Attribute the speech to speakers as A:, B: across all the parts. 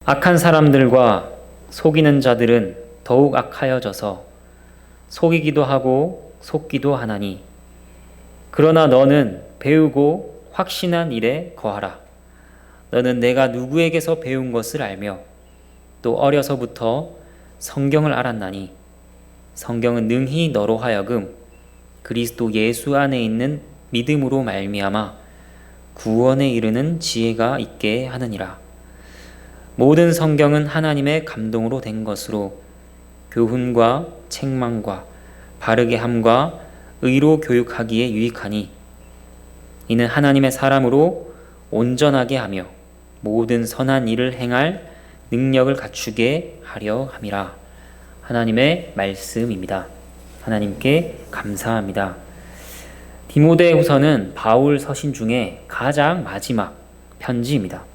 A: 악한 사람들과 속이는 자들은 더욱 악하여져서 속이기도 하고 속기도 하나니 그러나 너는 배우고 확신한 일에 거하라. 너는 내가 누구에게서 배운 것을 알며 또 어려서부터 성경을 알았나니 성경은 능히 너로 하여금 그리스도 예수 안에 있는 믿음으로 말미암아 구원에 이르는 지혜가 있게 하느니라. 모든 성경은 하나님의 감동으로 된 것으로 교훈과 책망과 바르게 함과 의로 교육하기에 유익하니 이는 하나님의 사람으로 온전하게 하며 모든 선한 일을 행할 능력을 갖추게 하려 함이라. 하나님의 말씀입니다. 하나님께 감사합니다. 디모데후서는 바울 서신 중에 가장 마지막 편지입니다.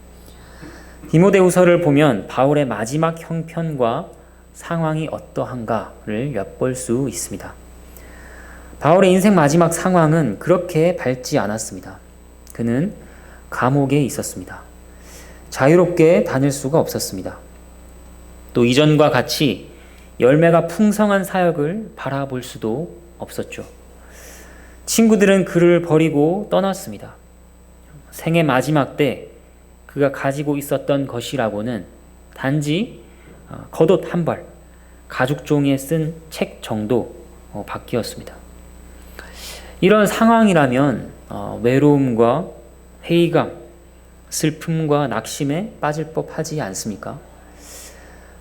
A: 디모데후서를 보면 바울의 마지막 형편과 상황이 어떠한가를 엿볼 수 있습니다. 바울의 인생 마지막 상황은 그렇게 밝지 않았습니다. 그는 감옥에 있었습니다. 자유롭게 다닐 수가 없었습니다. 또 이전과 같이 열매가 풍성한 사역을 바라볼 수도 없었죠. 친구들은 그를 버리고 떠났습니다. 생애 마지막 때 그가 가지고 있었던 것이라고는 단지 겉옷 한 벌, 가죽 종이에 쓴 책 정도 밖이었습니다. 이런 상황이라면 외로움과 회의감, 슬픔과 낙심에 빠질 법하지 않습니까?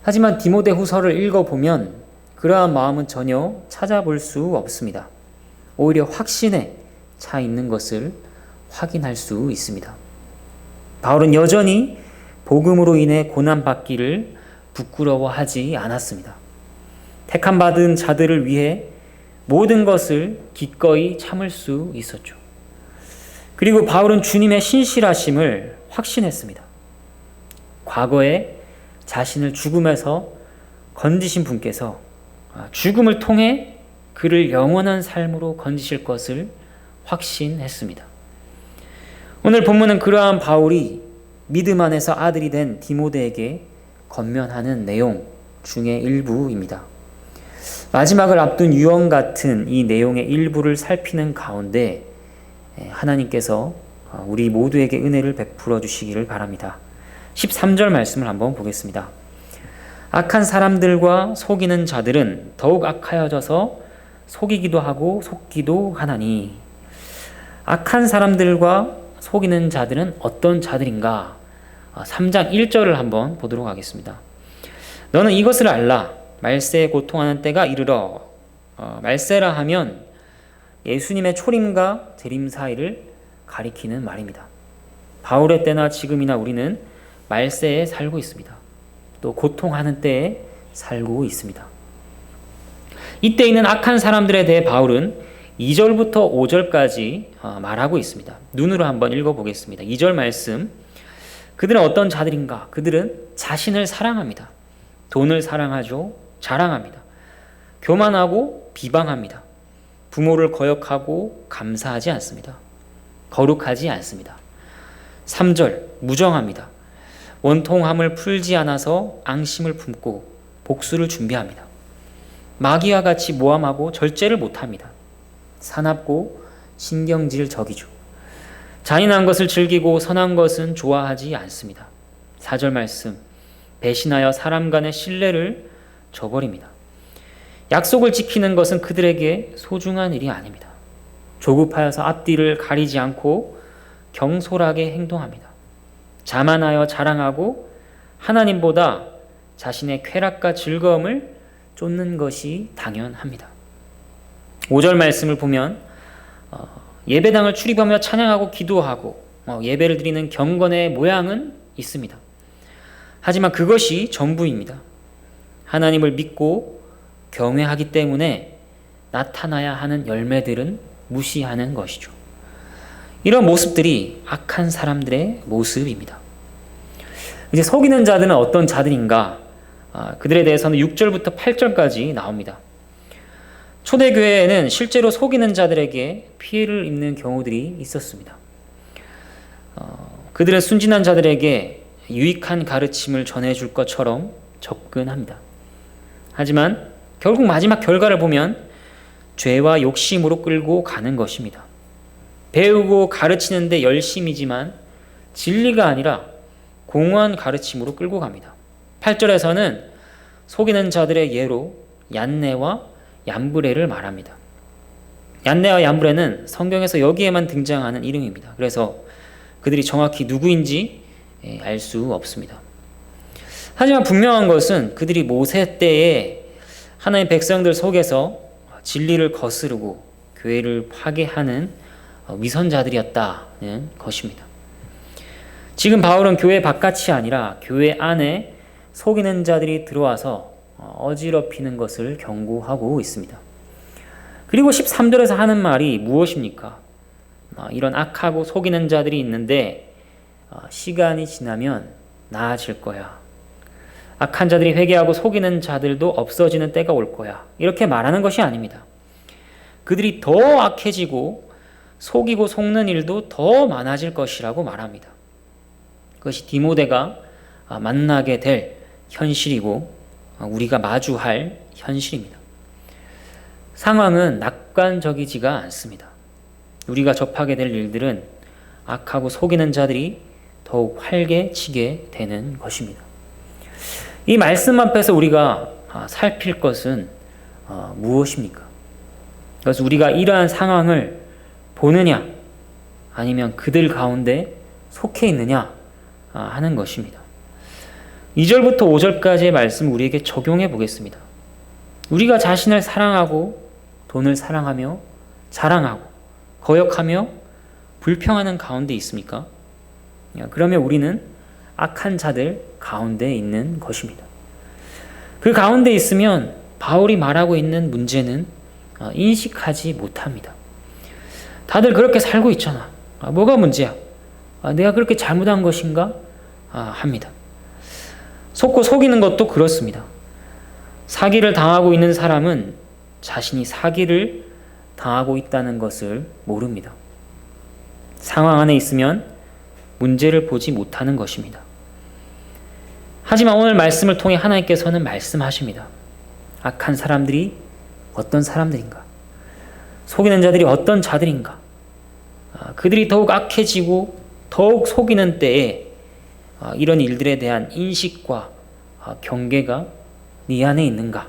A: 하지만 디모데후서를 읽어보면 그러한 마음은 전혀 찾아볼 수 없습니다. 오히려 확신에 차 있는 것을 확인할 수 있습니다. 바울은 여전히 복음으로 인해 고난받기를 부끄러워하지 않았습니다. 택함받은 자들을 위해 모든 것을 기꺼이 참을 수 있었죠. 그리고 바울은 주님의 신실하심을 확신했습니다. 과거에 자신을 죽음에서 건지신 분께서 죽음을 통해 그를 영원한 삶으로 건지실 것을 확신했습니다. 오늘 본문은 그러한 바울이 믿음 안에서 아들이 된 디모데에게 권면하는 내용 중의 일부입니다. 마지막을 앞둔 유언 같은 이 내용의 일부를 살피는 가운데 하나님께서 우리 모두에게 은혜를 베풀어 주시기를 바랍니다. 13절 말씀을 한번 보겠습니다. 악한 사람들과 속이는 자들은 더욱 악하여져서 속이기도 하고 속기도 하나니. 악한 사람들과 속이는 자들은 어떤 자들인가? 3장 1절을 한번 보도록 하겠습니다. 너는 이것을 알라. 말세에 고통하는 때가 이르러. 말세라 하면 예수님의 초림과 재림 사이를 가리키는 말입니다. 바울의 때나 지금이나 우리는 말세에 살고 있습니다. 또 고통하는 때에 살고 있습니다. 이때 있는 악한 사람들에 대해 바울은 2절부터 5절까지 말하고 있습니다. 눈으로 한번 읽어보겠습니다. 2절 말씀. 그들은 어떤 자들인가? 그들은 자신을 사랑합니다. 돈을 사랑하죠. 자랑합니다. 교만하고 비방합니다. 부모를 거역하고 감사하지 않습니다. 거룩하지 않습니다. 3절. 무정합니다. 원통함을 풀지 않아서 앙심을 품고 복수를 준비합니다. 마귀와 같이 모함하고 절제를 못합니다. 사납고 신경질적이죠. 잔인한 것을 즐기고 선한 것은 좋아하지 않습니다. 4절 말씀. 배신하여 사람 간의 신뢰를 저버립니다. 약속을 지키는 것은 그들에게 소중한 일이 아닙니다. 조급하여서 앞뒤를 가리지 않고 경솔하게 행동합니다. 자만하여 자랑하고 하나님보다 자신의 쾌락과 즐거움을 쫓는 것이 당연합니다. 5절 말씀을 보면 예배당을 출입하며 찬양하고 기도하고 예배를 드리는 경건의 모양은 있습니다. 하지만 그것이 전부입니다. 하나님을 믿고 경외하기 때문에 나타나야 하는 열매들은 무시하는 것이죠. 이런 모습들이 악한 사람들의 모습입니다. 이제 속이는 자들은 어떤 자들인가? 그들에 대해서는 6절부터 8절까지 나옵니다. 초대교회에는 실제로 속이는 자들에게 피해를 입는 경우들이 있었습니다. 그들은 순진한 자들에게 유익한 가르침을 전해줄 것처럼 접근합니다. 하지만 결국 마지막 결과를 보면 죄와 욕심으로 끌고 가는 것입니다. 배우고 가르치는데 열심이지만 진리가 아니라 공허한 가르침으로 끌고 갑니다. 8절에서는 속이는 자들의 예로 얀네와 얀브레를 말합니다. 얀네와 얀브레는 성경에서 여기에만 등장하는 이름입니다. 그래서 그들이 정확히 누구인지 알 수 없습니다. 하지만 분명한 것은 그들이 모세 때에 하나님의 백성들 속에서 진리를 거스르고 교회를 파괴하는 위선자들이었다는 것입니다. 지금 바울은 교회 바깥이 아니라 교회 안에 속이는 자들이 들어와서 어지럽히는 것을 경고하고 있습니다. 그리고 13절에서 하는 말이 무엇입니까? 이런 악하고 속이는 자들이 있는데 시간이 지나면 나아질 거야. 악한 자들이 회개하고 속이는 자들도 없어지는 때가 올 거야. 이렇게 말하는 것이 아닙니다. 그들이 더 악해지고 속이고 속는 일도 더 많아질 것이라고 말합니다. 그것이 디모데가 만나게 될 현실이고 우리가 마주할 현실입니다. 상황은 낙관적이지가 않습니다. 우리가 접하게 될 일들은 악하고 속이는 자들이 더욱 활개치게 되는 것입니다. 이 말씀 앞에서 우리가 살필 것은 무엇입니까? 그래서 우리가 이러한 상황을 보느냐 아니면 그들 가운데 속해 있느냐 하는 것입니다. 2절부터 5절까지의 말씀 우리에게 적용해 보겠습니다. 우리가 자신을 사랑하고 돈을 사랑하며 자랑하고 거역하며 불평하는 가운데 있습니까? 그러면 우리는 악한 자들 가운데 있는 것입니다. 그 가운데 있으면 바울이 말하고 있는 문제는 인식하지 못합니다. 다들 그렇게 살고 있잖아. 뭐가 문제야? 내가 그렇게 잘못한 것인가? 합니다. 속고 속이는 것도 그렇습니다. 사기를 당하고 있는 사람은 자신이 사기를 당하고 있다는 것을 모릅니다. 상황 안에 있으면 문제를 보지 못하는 것입니다. 하지만 오늘 말씀을 통해 하나님께서는 말씀하십니다. 악한 사람들이 어떤 사람들인가? 속이는 자들이 어떤 자들인가? 그들이 더욱 악해지고 더욱 속이는 때에 이런 일들에 대한 인식과 경계가 네 안에 있는가?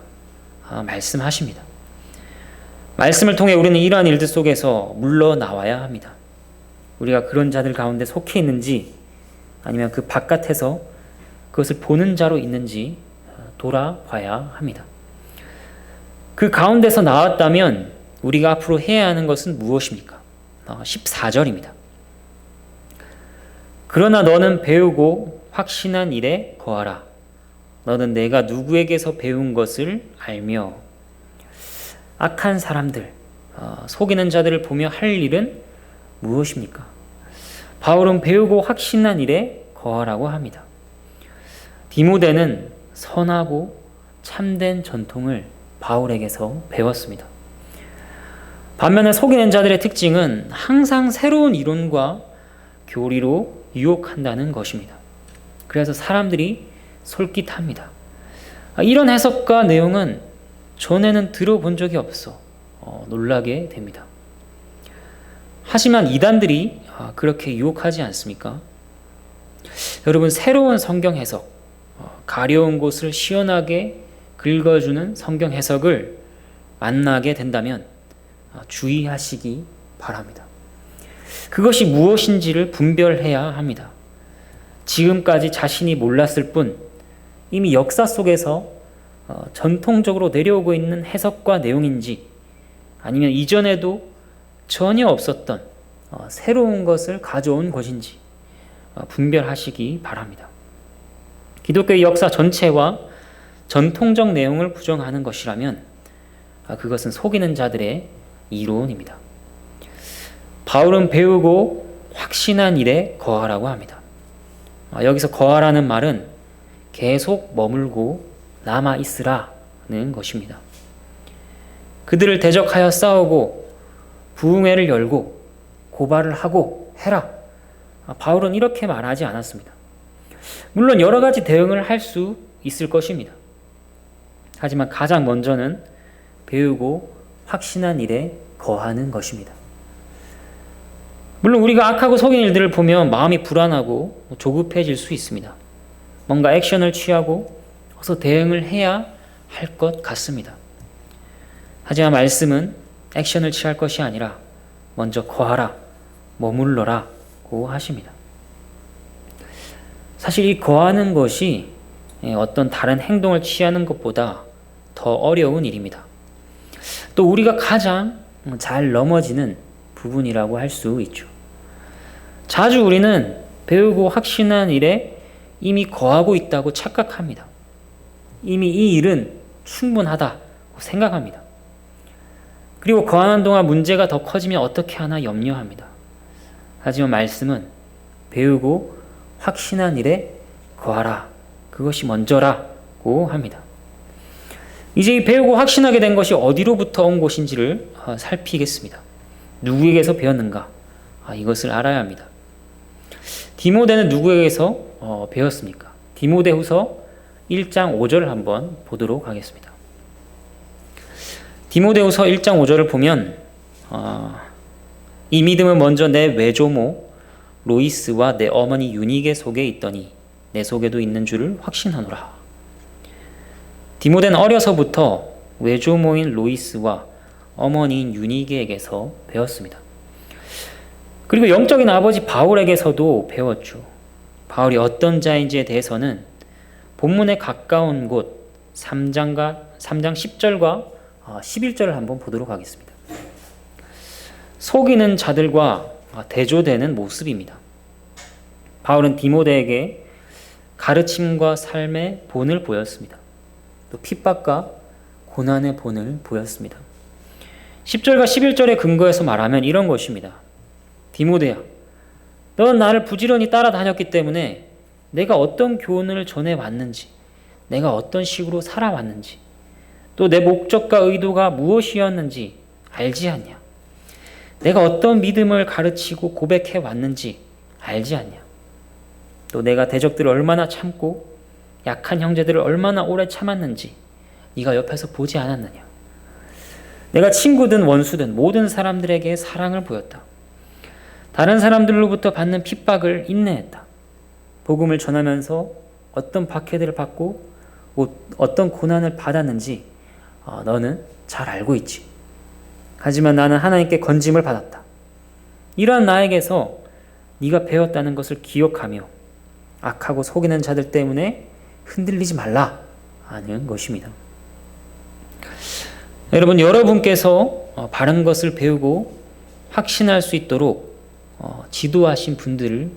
A: 말씀하십니다. 말씀을 통해 우리는 이러한 일들 속에서 물러나와야 합니다. 우리가 그런 자들 가운데 속해 있는지 아니면 그 바깥에서 그것을 보는 자로 있는지 돌아봐야 합니다. 그 가운데서 나왔다면 우리가 앞으로 해야 하는 것은 무엇입니까? 14절입니다. 그러나 너는 배우고 확신한 일에 거하라. 너는 내가 누구에게서 배운 것을 알며. 악한 사람들, 속이는 자들을 보며 할 일은 무엇입니까? 바울은 배우고 확신한 일에 거하라고 합니다. 디모데는 선하고 참된 전통을 바울에게서 배웠습니다. 반면에 속이는 자들의 특징은 항상 새로운 이론과 교리로 유혹한다는 것입니다. 그래서 사람들이 솔깃합니다. 이런 해석과 내용은 전에는 들어본 적이 없어 놀라게 됩니다. 하지만 이단들이 그렇게 유혹하지 않습니까? 여러분, 새로운 성경 해석, 가려운 곳을 시원하게 긁어주는 성경 해석을 만나게 된다면 주의하시기 바랍니다. 그것이 무엇인지를 분별해야 합니다. 지금까지 자신이 몰랐을 뿐 이미 역사 속에서 전통적으로 내려오고 있는 해석과 내용인지 아니면 이전에도 전혀 없었던 새로운 것을 가져온 것인지 분별하시기 바랍니다. 기독교의 역사 전체와 전통적 내용을 부정하는 것이라면 그것은 속이는 자들의 이론입니다. 바울은 배우고 확신한 일에 거하라고 합니다. 여기서 거하라는 말은 계속 머물고 남아 있으라는 것입니다. 그들을 대적하여 싸우고 부흥회를 열고 고발을 하고 해라. 바울은 이렇게 말하지 않았습니다. 물론 여러 가지 대응을 할 수 있을 것입니다. 하지만 가장 먼저는 배우고 확신한 일에 거하는 것입니다. 물론 우리가 악하고 속인 일들을 보면 마음이 불안하고 조급해질 수 있습니다. 뭔가 액션을 취하고 어서 대응을 해야 할 것 같습니다. 하지만 말씀은 액션을 취할 것이 아니라 먼저 거하라, 머물러라고 하십니다. 사실 이 거하는 것이 어떤 다른 행동을 취하는 것보다 더 어려운 일입니다. 또 우리가 가장 잘 넘어지는 부분이라고 할 수 있죠. 자주 우리는 배우고 확신한 일에 이미 거하고 있다고 착각합니다. 이미 이 일은 충분하다고 생각합니다. 그리고 거하는 동안 문제가 더 커지면 어떻게 하나 염려합니다. 하지만 말씀은 배우고 확신한 일에 거하라. 그것이 먼저라고 합니다. 이제 이 배우고 확신하게 된 것이 어디로부터 온 것인지를 살피겠습니다. 누구에게서 배웠는가? 이것을 알아야 합니다. 디모데는 누구에게서 배웠습니까? 디모데후서 1장 5절을 한번 보도록 하겠습니다. 디모데후서 1장 5절을 보면 이 믿음은 먼저 내 외조모 로이스와 내 어머니 유니게 속에 있더니 내 속에도 있는 줄을 확신하노라. 디모데는 어려서부터 외조모인 로이스와 어머니인 유니게에게서 배웠습니다. 그리고 영적인 아버지 바울에게서도 배웠죠. 바울이 어떤 자인지에 대해서는 본문에 가까운 곳 3장 10절과 11절을 한번 보도록 하겠습니다. 속이는 자들과 대조되는 모습입니다. 바울은 디모데에게 가르침과 삶의 본을 보였습니다. 또 핍박과 고난의 본을 보였습니다. 10절과 11절의 근거에서 말하면 이런 것입니다. 디모데야, 넌 나를 부지런히 따라다녔기 때문에 내가 어떤 교훈을 전해왔는지, 내가 어떤 식으로 살아왔는지, 또 내 목적과 의도가 무엇이었는지 알지 않냐? 내가 어떤 믿음을 가르치고 고백해왔는지 알지 않냐? 또 내가 대적들을 얼마나 참고 약한 형제들을 얼마나 오래 참았는지 네가 옆에서 보지 않았느냐? 내가 친구든 원수든 모든 사람들에게 사랑을 보였다. 다른 사람들로부터 받는 핍박을 인내했다. 복음을 전하면서 어떤 박해들을 받고 어떤 고난을 받았는지 너는 잘 알고 있지. 하지만 나는 하나님께 건짐을 받았다. 이러한 나에게서 네가 배웠다는 것을 기억하며 악하고 속이는 자들 때문에 흔들리지 말라 하는 것입니다. 여러분, 여러분께서 바른 것을 배우고 확신할 수 있도록 지도하신 분들을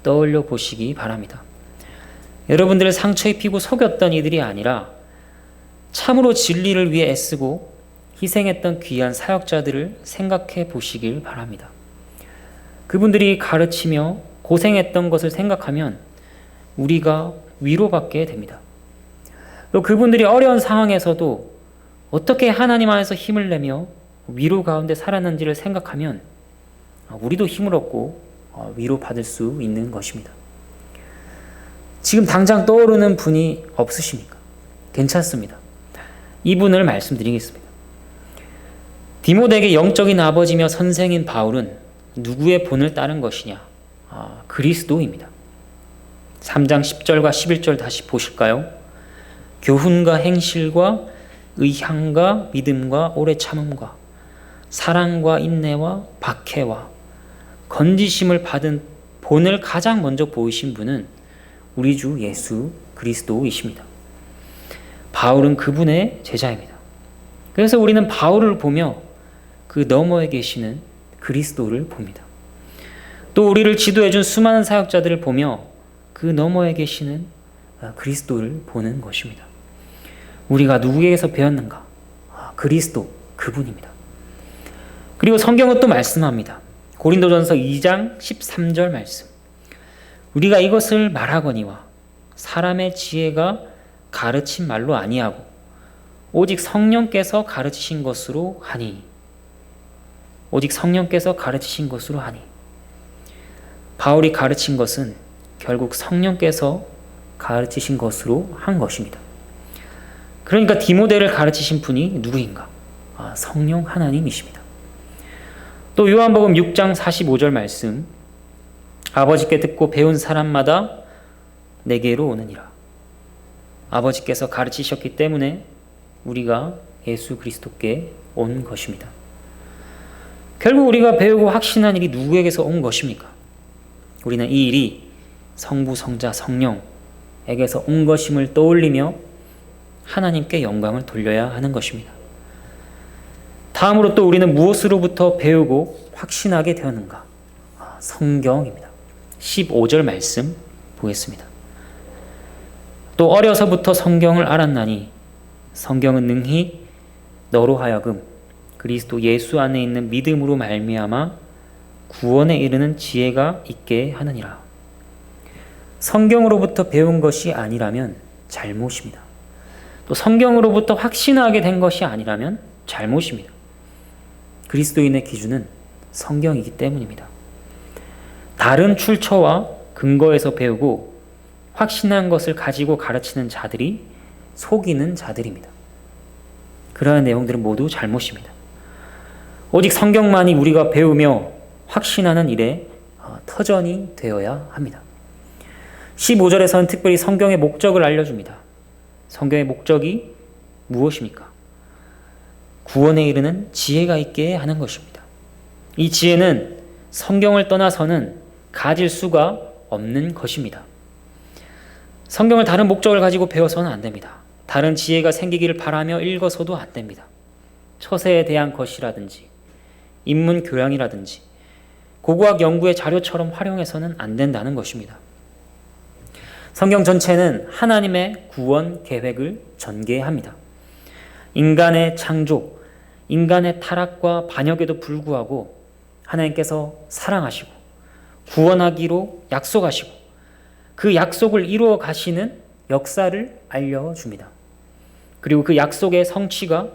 A: 떠올려 보시기 바랍니다. 여러분들을 상처 입히고 속였던 이들이 아니라 참으로 진리를 위해 애쓰고 희생했던 귀한 사역자들을 생각해 보시길 바랍니다. 그분들이 가르치며 고생했던 것을 생각하면 우리가 위로받게 됩니다. 또 그분들이 어려운 상황에서도 어떻게 하나님 안에서 힘을 내며 위로 가운데 살았는지를 생각하면 우리도 힘을 얻고 위로받을 수 있는 것입니다. 지금 당장 떠오르는 분이 없으십니까? 괜찮습니다. 이분을 말씀드리겠습니다. 디모데에게 영적인 아버지며 선생인 바울은 누구의 본을 따른 것이냐? 그리스도입니다. 3장 10절과 11절 다시 보실까요? 교훈과 행실과 의향과 믿음과 오래 참음과 사랑과 인내와 박해와 건지심을 받은 본을 가장 먼저 보이신 분은 우리 주 예수 그리스도이십니다. 바울은 그분의 제자입니다. 그래서 우리는 바울을 보며 그 너머에 계시는 그리스도를 봅니다. 또 우리를 지도해준 수많은 사역자들을 보며 그 너머에 계시는 그리스도를 보는 것입니다. 우리가 누구에게서 배웠는가? 그리스도, 그분입니다. 그리고 성경은 또 말씀합니다. 고린도전서 2장 13절 말씀. 우리가 이것을 말하거니와 사람의 지혜가 가르친 말로 아니하고 오직 성령께서 가르치신 것으로 하니. 오직 성령께서 가르치신 것으로 하니. 바울이 가르친 것은 결국 성령께서 가르치신 것으로 한 것입니다. 그러니까 디모데를 가르치신 분이 누구인가? 성령 하나님이십니다. 또 요한복음 6장 45절 말씀, 아버지께 듣고 배운 사람마다 내게로 오느니라. 아버지께서 가르치셨기 때문에 우리가 예수 그리스도께 온 것입니다. 결국 우리가 배우고 확신한 일이 누구에게서 온 것입니까? 우리는 이 일이 성부, 성자, 성령에게서 온 것임을 떠올리며 하나님께 영광을 돌려야 하는 것입니다. 다음으로 또 우리는 무엇으로부터 배우고 확신하게 되었는가? 성경입니다. 15절 말씀 보겠습니다. 또 어려서부터 성경을 알았나니 성경은 능히 너로 하여금 그리스도 예수 안에 있는 믿음으로 말미암아 구원에 이르는 지혜가 있게 하느니라. 성경으로부터 배운 것이 아니라면 잘못입니다. 또 성경으로부터 확신하게 된 것이 아니라면 잘못입니다. 그리스도인의 기준은 성경이기 때문입니다. 다른 출처와 근거에서 배우고 확신한 것을 가지고 가르치는 자들이 속이는 자들입니다. 그러한 내용들은 모두 잘못입니다. 오직 성경만이 우리가 배우며 확신하는 일에 터전이 되어야 합니다. 15절에서는 특별히 성경의 목적을 알려줍니다. 성경의 목적이 무엇입니까? 구원에 이르는 지혜가 있게 하는 것입니다. 이 지혜는 성경을 떠나서는 가질 수가 없는 것입니다. 성경을 다른 목적을 가지고 배워서는 안 됩니다. 다른 지혜가 생기기를 바라며 읽어서도 안 됩니다. 처세에 대한 것이라든지 인문 교양이라든지 고고학 연구의 자료처럼 활용해서는 안 된다는 것입니다. 성경 전체는 하나님의 구원 계획을 전개합니다. 인간의 창조, 인간의 타락과 반역에도 불구하고 하나님께서 사랑하시고 구원하기로 약속하시고 그 약속을 이루어 가시는 역사를 알려줍니다. 그리고 그 약속의 성취가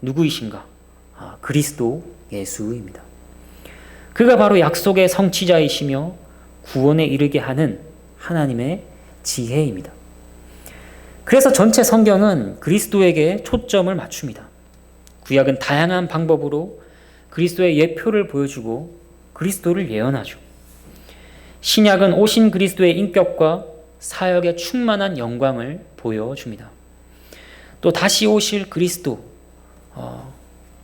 A: 누구이신가? 그리스도 예수입니다. 그가 바로 약속의 성취자이시며 구원에 이르게 하는 하나님의 지혜입니다. 그래서 전체 성경은 그리스도에게 초점을 맞춥니다. 구약은 다양한 방법으로 그리스도의 예표를 보여주고 그리스도를 예언하죠. 신약은 오신 그리스도의 인격과 사역의 충만한 영광을 보여줍니다. 또 다시 오실 그리스도,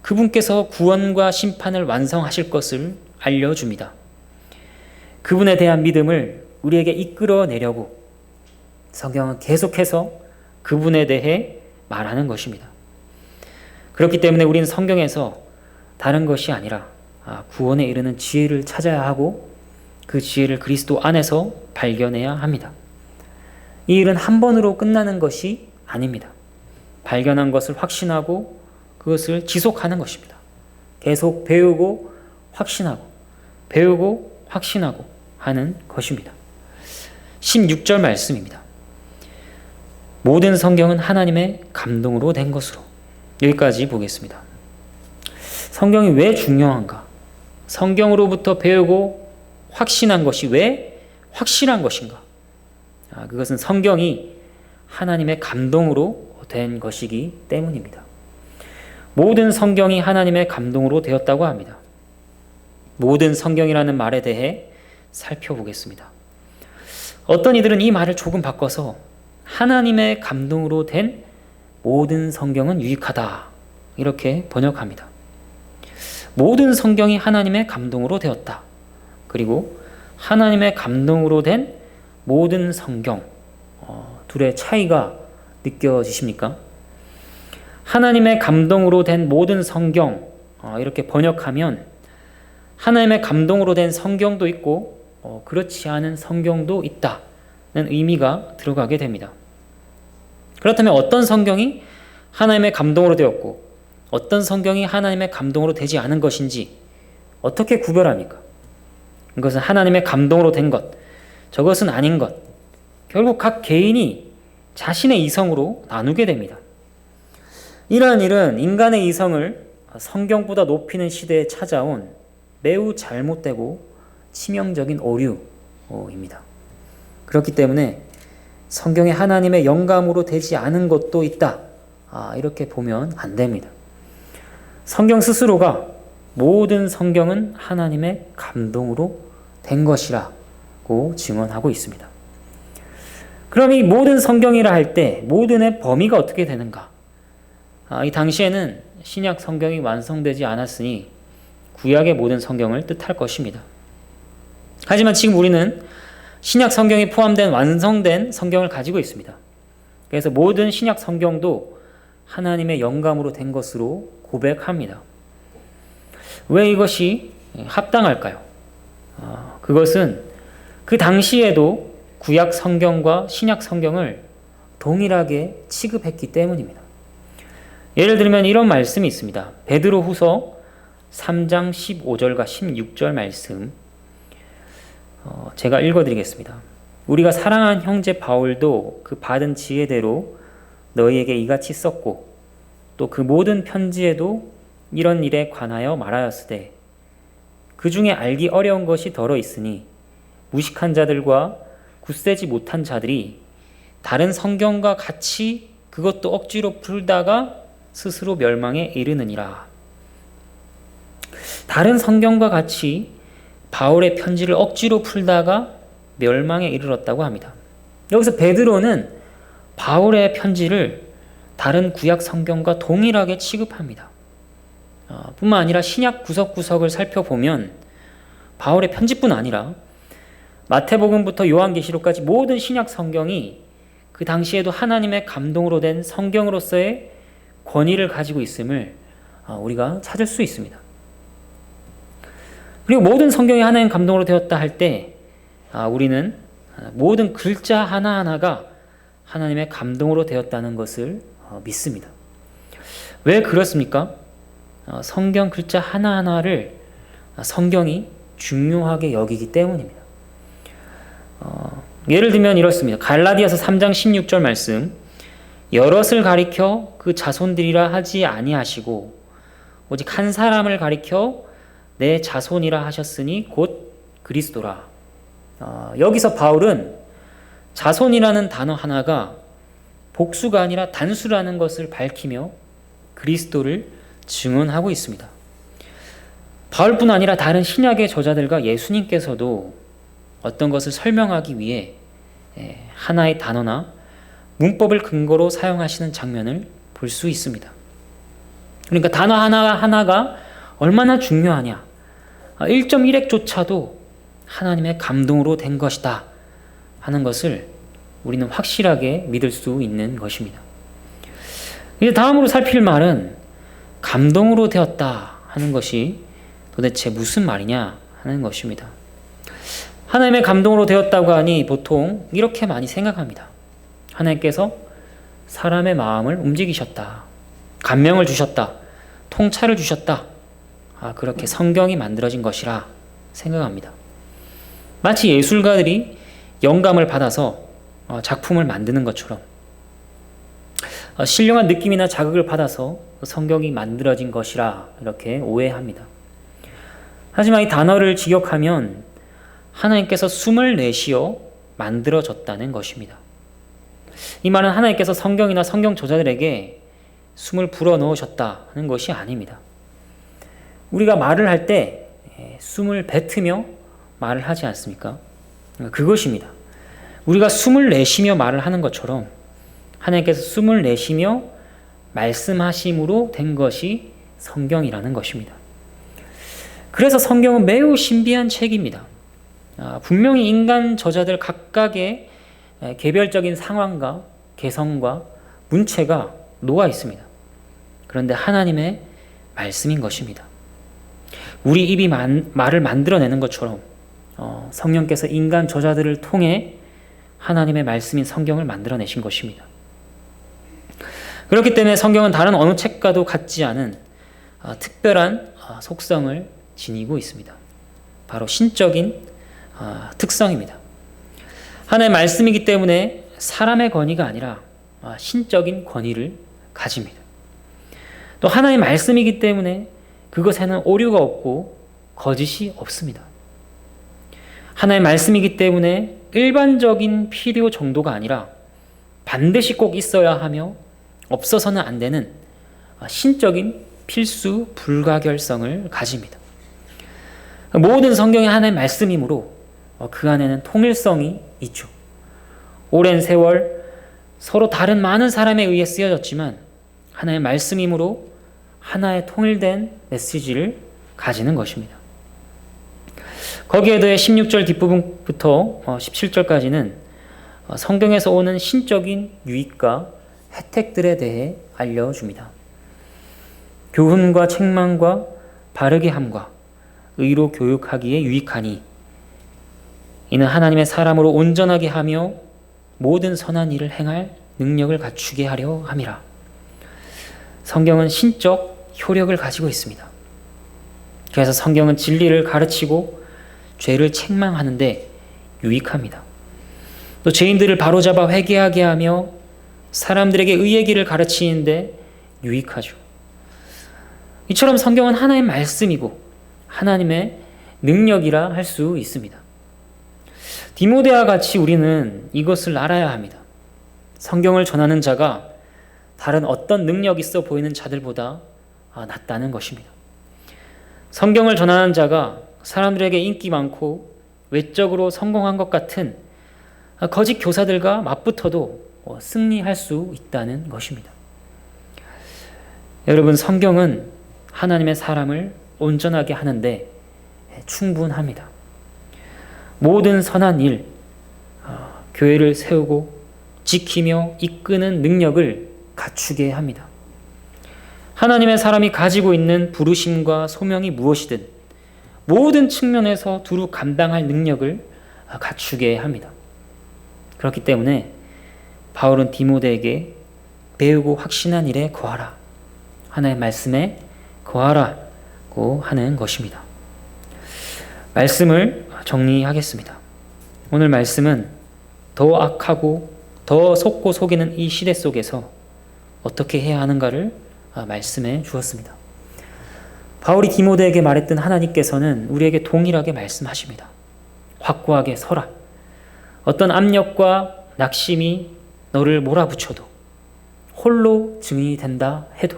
A: 그분께서 구원과 심판을 완성하실 것을 알려줍니다. 그분에 대한 믿음을 우리에게 이끌어내려고 성경은 계속해서 그분에 대해 말하는 것입니다. 그렇기 때문에 우리는 성경에서 다른 것이 아니라 구원에 이르는 지혜를 찾아야 하고 그 지혜를 그리스도 안에서 발견해야 합니다. 이 일은 한 번으로 끝나는 것이 아닙니다. 발견한 것을 확신하고 그것을 지속하는 것입니다. 계속 배우고 확신하고 배우고 확신하고 하는 것입니다. 16절 말씀입니다. 모든 성경은 하나님의 감동으로 된 것으로. 여기까지 보겠습니다. 성경이 왜 중요한가? 성경으로부터 배우고 확신한 것이 왜 확실한 것인가? 그것은 성경이 하나님의 감동으로 된 것이기 때문입니다. 모든 성경이 하나님의 감동으로 되었다고 합니다. 모든 성경이라는 말에 대해 살펴보겠습니다. 어떤 이들은 이 말을 조금 바꿔서 하나님의 감동으로 된 모든 성경은 유익하다 이렇게 번역합니다. 모든 성경이 하나님의 감동으로 되었다. 그리고 하나님의 감동으로 된 모든 성경, 둘의 차이가 느껴지십니까? 하나님의 감동으로 된 모든 성경, 이렇게 번역하면 하나님의 감동으로 된 성경도 있고 그렇지 않은 성경도 있다는 의미가 들어가게 됩니다. 그렇다면 어떤 성경이 하나님의 감동으로 되었고 어떤 성경이 하나님의 감동으로 되지 않은 것인지 어떻게 구별합니까? 이것은 하나님의 감동으로 된 것, 저것은 아닌 것, 결국 각 개인이 자신의 이성으로 나누게 됩니다. 이러한 일은 인간의 이성을 성경보다 높이는 시대에 찾아온 매우 잘못되고 치명적인 오류입니다. 그렇기 때문에 성경에 하나님의 영감으로 되지 않은 것도 있다. 이렇게 보면 안 됩니다. 성경 스스로가 모든 성경은 하나님의 감동으로 된 것이라고 증언하고 있습니다. 그럼 이 모든 성경이라 할 때 모든의 범위가 어떻게 되는가? 이 당시에는 신약 성경이 완성되지 않았으니 구약의 모든 성경을 뜻할 것입니다. 하지만 지금 우리는 신약 성경이 포함된 완성된 성경을 가지고 있습니다. 그래서 모든 신약 성경도 하나님의 영감으로 된 것으로 고백합니다. 왜 이것이 합당할까요? 그것은 그 당시에도 구약 성경과 신약 성경을 동일하게 취급했기 때문입니다. 예를 들면 이런 말씀이 있습니다. 베드로후서 3장 15절과 16절 말씀 제가 읽어드리겠습니다. 우리가 사랑하는 형제 바울도 그 받은 지혜대로 너희에게 이같이 썼고 또 그 모든 편지에도 이런 일에 관하여 말하였으되 그 중에 알기 어려운 것이 더러 있으니 무식한 자들과 굳세지 못한 자들이 다른 성경과 같이 그것도 억지로 풀다가 스스로 멸망에 이르느니라. 다른 성경과 같이 바울의 편지를 억지로 풀다가 멸망에 이르렀다고 합니다. 여기서 베드로는 바울의 편지를 다른 구약 성경과 동일하게 취급합니다. 뿐만 아니라 신약 구석구석을 살펴보면 바울의 편지뿐 아니라 마태복음부터 요한계시록까지 모든 신약 성경이 그 당시에도 하나님의 감동으로 된 성경으로서의 권위를 가지고 있음을 우리가 찾을 수 있습니다. 그리고 모든 성경이 하나님 감동으로 되었다 할 때 우리는 모든 글자 하나하나가 하나님의 감동으로 되었다는 것을 믿습니다. 왜 그렇습니까? 성경 글자 하나하나를 성경이 중요하게 여기기 때문입니다. 예를 들면 이렇습니다. 갈라디아서 3장 16절 말씀 여럿을 가리켜 그 자손들이라 하지 아니하시고 오직 한 사람을 가리켜 내 자손이라 하셨으니 곧 그리스도라. 여기서 바울은 자손이라는 단어 하나가 복수가 아니라 단수라는 것을 밝히며 그리스도를 증언하고 있습니다. 바울뿐 아니라 다른 신약의 저자들과 예수님께서도 어떤 것을 설명하기 위해 하나의 단어나 문법을 근거로 사용하시는 장면을 볼 수 있습니다. 그러니까 단어 하나하나가 얼마나 중요하냐. 1.1핵조차도 하나님의 감동으로 된 것이다 하는 것을 우리는 확실하게 믿을 수 있는 것입니다. 이제 다음으로 살필 말은 감동으로 되었다 하는 것이 도대체 무슨 말이냐 하는 것입니다. 하나님의 감동으로 되었다고 하니 보통 이렇게 많이 생각합니다. 하나님께서 사람의 마음을 움직이셨다. 감명을 주셨다. 통찰을 주셨다. 그렇게 성경이 만들어진 것이라 생각합니다. 마치 예술가들이 영감을 받아서 작품을 만드는 것처럼 신령한 느낌이나 자극을 받아서 성경이 만들어진 것이라 이렇게 오해합니다. 하지만 이 단어를 직역하면 하나님께서 숨을 내쉬어 만들어졌다는 것입니다. 이 말은 하나님께서 성경이나 성경 저자들에게 숨을 불어넣으셨다는 것이 아닙니다. 우리가 말을 할 때 숨을 뱉으며 말을 하지 않습니까? 그것입니다. 우리가 숨을 내쉬며 말을 하는 것처럼 하나님께서 숨을 내쉬며 말씀하심으로 된 것이 성경이라는 것입니다. 그래서 성경은 매우 신비한 책입니다. 분명히 인간 저자들 각각의 개별적인 상황과 개성과 문체가 녹아 있습니다. 그런데 하나님의 말씀인 것입니다. 우리 입이 말을 만들어내는 것처럼 성령께서 인간 저자들을 통해 하나님의 말씀인 성경을 만들어내신 것입니다. 그렇기 때문에 성경은 다른 어느 책과도 같지 않은 특별한 속성을 지니고 있습니다. 바로 신적인 특성입니다. 하나님의 말씀이기 때문에 사람의 권위가 아니라 신적인 권위를 가집니다. 또 하나님의 말씀이기 때문에 그것에는 오류가 없고 거짓이 없습니다. 하나님의 말씀이기 때문에 일반적인 필요 정도가 아니라 반드시 꼭 있어야 하며 없어서는 안 되는 신적인 필수 불가결성을 가집니다. 모든 성경이 하나의 말씀이므로 그 안에는 통일성이 있죠. 오랜 세월 서로 다른 많은 사람에 의해 쓰여졌지만 하나의 말씀이므로 하나의 통일된 메시지를 가지는 것입니다. 거기에 더해 16절 뒷부분부터 17절까지는 성경에서 오는 신적인 유익과 혜택들에 대해 알려줍니다. 교훈과 책망과 바르게 함과 의로 교육하기에 유익하니 이는 하나님의 사람으로 온전하게 하며 모든 선한 일을 행할 능력을 갖추게 하려 함이라. 성경은 신적 효력을 가지고 있습니다. 그래서 성경은 진리를 가르치고 죄를 책망하는데 유익합니다. 또 죄인들을 바로잡아 회개하게 하며 사람들에게 의의 길을 가르치는데 유익하죠. 이처럼 성경은 하나의 말씀이고 하나님의 능력이라 할 수 있습니다. 디모데와 같이 우리는 이것을 알아야 합니다. 성경을 전하는 자가 다른 어떤 능력 있어 보이는 자들보다 낫다는 것입니다. 성경을 전하는 자가 사람들에게 인기 많고 외적으로 성공한 것 같은 거짓 교사들과 맞붙어도 승리할 수 있다는 것입니다. 여러분, 성경은 하나님의 사람을 온전하게 하는데 충분합니다. 모든 선한 일, 교회를 세우고 지키며 이끄는 능력을 갖추게 합니다. 하나님의 사람이 가지고 있는 부르심과 소명이 무엇이든 모든 측면에서 두루 감당할 능력을 갖추게 합니다. 그렇기 때문에 바울은 디모데에게 배우고 확신한 일에 거하라, 하나의 말씀에 거하라고 하는 것입니다. 말씀을 정리하겠습니다. 오늘 말씀은 더 악하고 더 속고 속이는 이 시대 속에서 어떻게 해야 하는가를 말씀해 주었습니다. 바울이 디모데에게 말했던 하나님께서는 우리에게 동일하게 말씀하십니다. 확고하게 서라. 어떤 압력과 낙심이 너를 몰아붙여도 홀로 증인이 된다 해도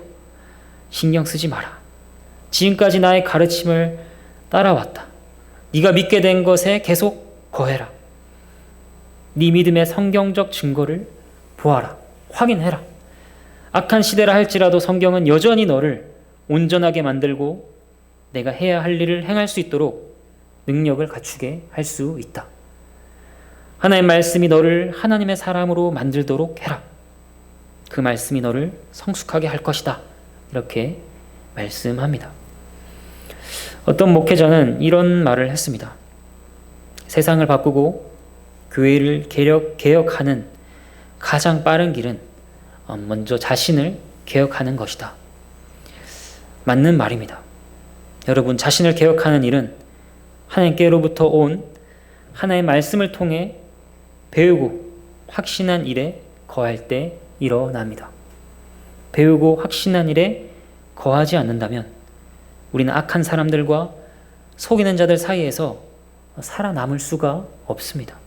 A: 신경 쓰지 마라. 지금까지 나의 가르침을 따라왔다. 네가 믿게 된 것에 계속 거해라. 네 믿음의 성경적 증거를 보아라. 확인해라. 악한 시대라 할지라도 성경은 여전히 너를 온전하게 만들고 내가 해야 할 일을 행할 수 있도록 능력을 갖추게 할 수 있다. 하나님의 말씀이 너를 하나님의 사람으로 만들도록 해라. 그 말씀이 너를 성숙하게 할 것이다. 이렇게 말씀합니다. 어떤 목회자는 이런 말을 했습니다. 세상을 바꾸고 교회를 개혁하는 가장 빠른 길은 먼저 자신을 개혁하는 것이다. 맞는 말입니다. 여러분, 자신을 개혁하는 일은 하나님께로부터 온 하나의 말씀을 통해 배우고 확신한 일에 거할 때 일어납니다. 배우고 확신한 일에 거하지 않는다면 우리는 악한 사람들과 속이는 자들 사이에서 살아남을 수가 없습니다.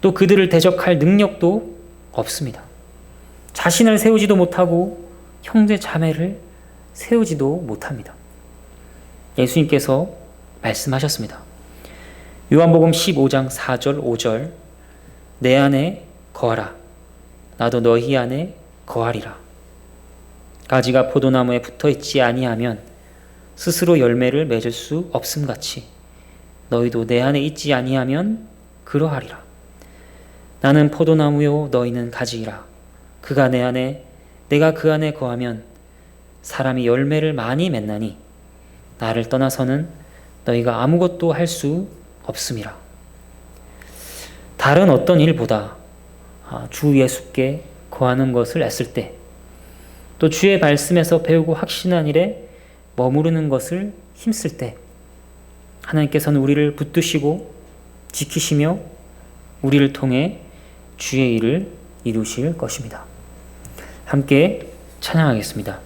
A: 또 그들을 대적할 능력도 없습니다. 자신을 세우지도 못하고 형제 자매를 세우지도 못합니다. 예수님께서 말씀하셨습니다. 요한복음 15장 4절 5절 내 안에 거하라. 나도 너희 안에 거하리라. 가지가 포도나무에 붙어있지 아니하면 스스로 열매를 맺을 수 없음같이 너희도 내 안에 있지 아니하면 그러하리라. 나는 포도나무요 너희는 가지이라. 그가 내 안에 내가 그 안에 거하면 사람이 열매를 많이 맺나니 나를 떠나서는 너희가 아무것도 할 수 없음이라. 다른 어떤 일보다 주 예수께 거하는 것을 애쓸 때, 또 주의 말씀에서 배우고 확신한 일에 머무르는 것을 힘쓸 때 하나님께서는 우리를 붙드시고 지키시며 우리를 통해 주의 일을 이루실 것입니다. 함께 찬양하겠습니다.